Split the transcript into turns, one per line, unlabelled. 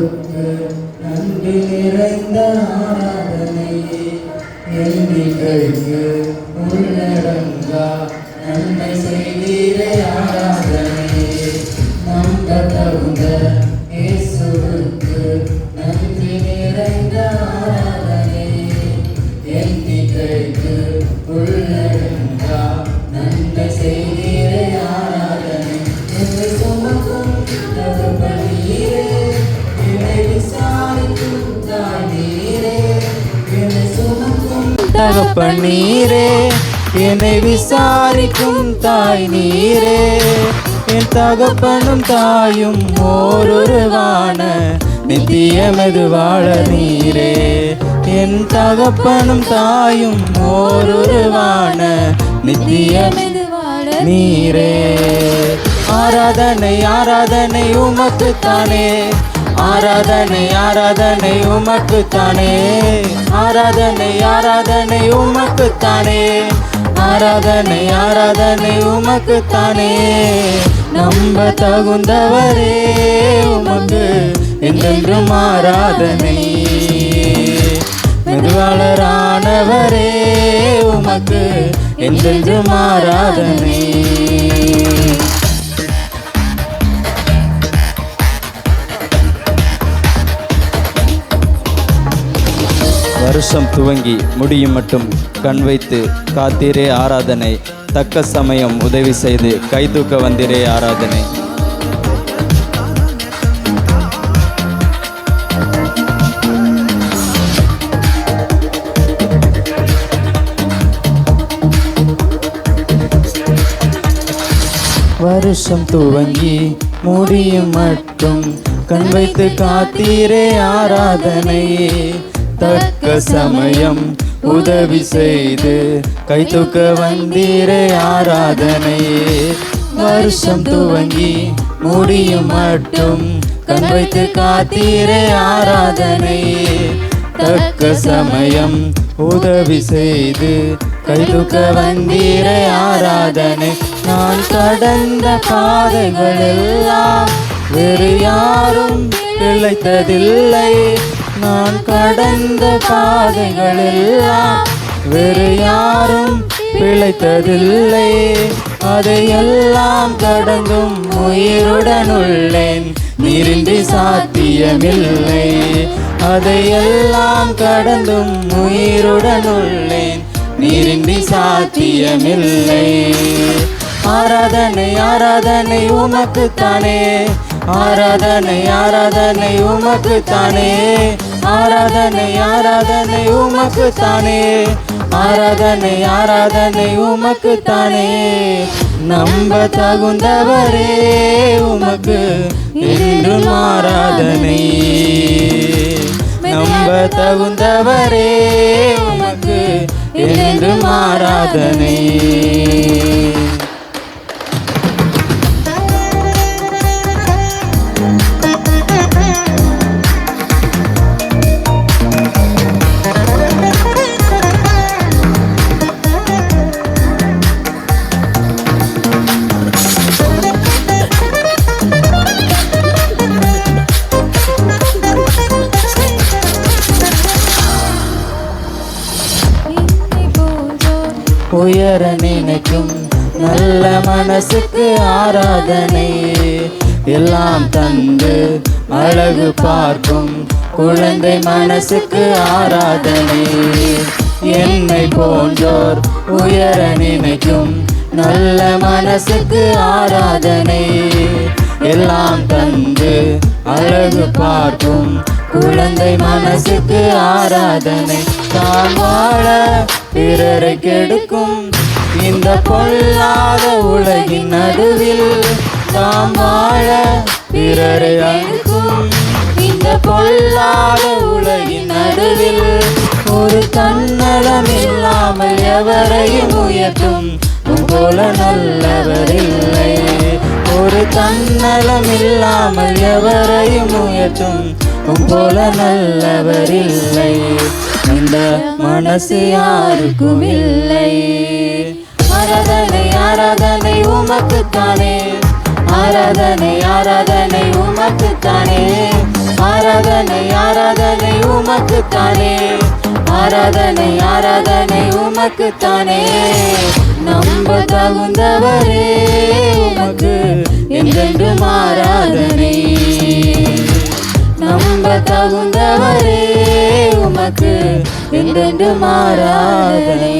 இயேசுவுக்கு நன்றி நிறைந்த ஆராதனை. எண்ணிக்கைக்கு உள்ளடங்கா நன்மை செய்தீரே ஆராதனை. நம்ப தகுந்த இயேசுவுக்கு நன்றி நிறைந்த ஆராதனை. எண்ணிக்கைக்கு உள்ளடங்கா நன்மை செய்தீரே ஆராதனை. என்னை சுமக்கும் தகுபடியே, என்னை விசாரிக்கும் தாய் நீரே. என்னை சுமக்கும் தகப்பன் நீரே, என்னை விசாரிக்கும் தாய் நீரே. என் தகப்பனும் தாயும் ஓருருவான நித்திய மெதுவாழ நீரே. என் தகப்பனும் தாயும் ஓருருவான நித்திய மெதுவாழ நீரே. ஆராதனை ஆராதனை உமக்குத்தானே, ஆராதனை ஆராதனை உமக்குத்தானே. ஆராதனை ஆராதனை உமக்குத்தானே, ஆராதனை ஆராதனை உமக்குத்தானே. நம்ப தகுந்தவரே உமக்கு என்றென்றும் ஆராதனை. மெதுவாளரானவரே உமக்கு என்றென்றும் ஆராதனை.
வருஷம் துவங்கி முடியும் மட்டும் கண் வைத்து காத்தீரே ஆராதனை. தக்க சமயம் உதவி செய்து கைதூக்க வந்தீரே ஆராதனை. வருஷம் துவங்கி முடியும் மட்டும் கண் வைத்து காத்தீரே ஆராதனை. தக்க சமயம் உதவி செய்து கைதூக்க வந்தீரே ஆராதனை. வருஷம் துவங்கி முடியும் மட்டும் கண் வைத்து காத்தீரே ஆராதனை. தக்க சமயம் உதவி செய்து கைதூக்க வந்தீரே ஆராதனை. நான் கடந்த பாதைகள் எல்லாம் வேறு யாரும் பிழைத்ததில்லை. நான் கடந்த பாதைகள் எல்லாம் வேறு யாரும் பிழைத்ததில்லை. அதையெல்லாம் கடந்தும் உயிருடன் உள்ளேன், நீரின்றி சாத்தியமில்லை. அதையெல்லாம் கடந்தும் உயிருடன் உள்ளேன், நீரின்றி சாத்தியமில்லை. ஆராதனை ஆராதனை உமக்குத்தானே, ஆராதனை ஆராதனை உமக்குத்தானே. ஆராதனை ஆராதனை உமக்குத்தானே, ஆராதனை ஆராதனை உமக்குத்தானே. நம்ப தகுந்தவரே உமக்கு என்றும் ஆராதனை. நம்ப தகுந்தவரே உமக்கு என்றும் ஆராதனை. உயர நினைக்கும் நல்ல மனசுக்கு ஆராதனை. எல்லாம் தந்து அழகு பார்க்கும் குழந்தை மனசுக்கு ஆராதனை. என்னை போன்றோர் உயர நினைக்கும் நல்ல மனசுக்கு ஆராதனை. எல்லாம் தந்து அழகு பார்க்கும் குழந்தை மனசுக்கு ஆராதனை. தான் வாழ பிறரை கெடுக்கும் இந்த பொல்லாத உலகின் நடுவில், தாம் வாழ பிறரை அழுக்கும் இந்த பொல்லாத உலகின் நடுவில், ஒரு தன்னலம் இல்லாமல் எவரையும் உயர்த்தும் போல நல்லவர் இல்லை. ஒரு தன்னலம் இல்லாமல் எவரையும் உயர்த்தும் போல நல்லவர் இல்லை. அந்த மனசு யாருக்கும் இல்லை. ஆராதனை ஆராதனை உமக்குத்தானே, ஆராதனை ஆராதனை உமக்குத்தானே. ஆராதனை
ஆராதனை ஆராதனை உமக்குத்தானே, ஆராதனை ஆராதனை உமக்குத்தானே. நம்ப தகுந்தவரே உமக்கு என்றென்றும் ஆராதனை, நம்ப தகுந்தவரே உமக்கு என்றென்றும் ஆராதனை.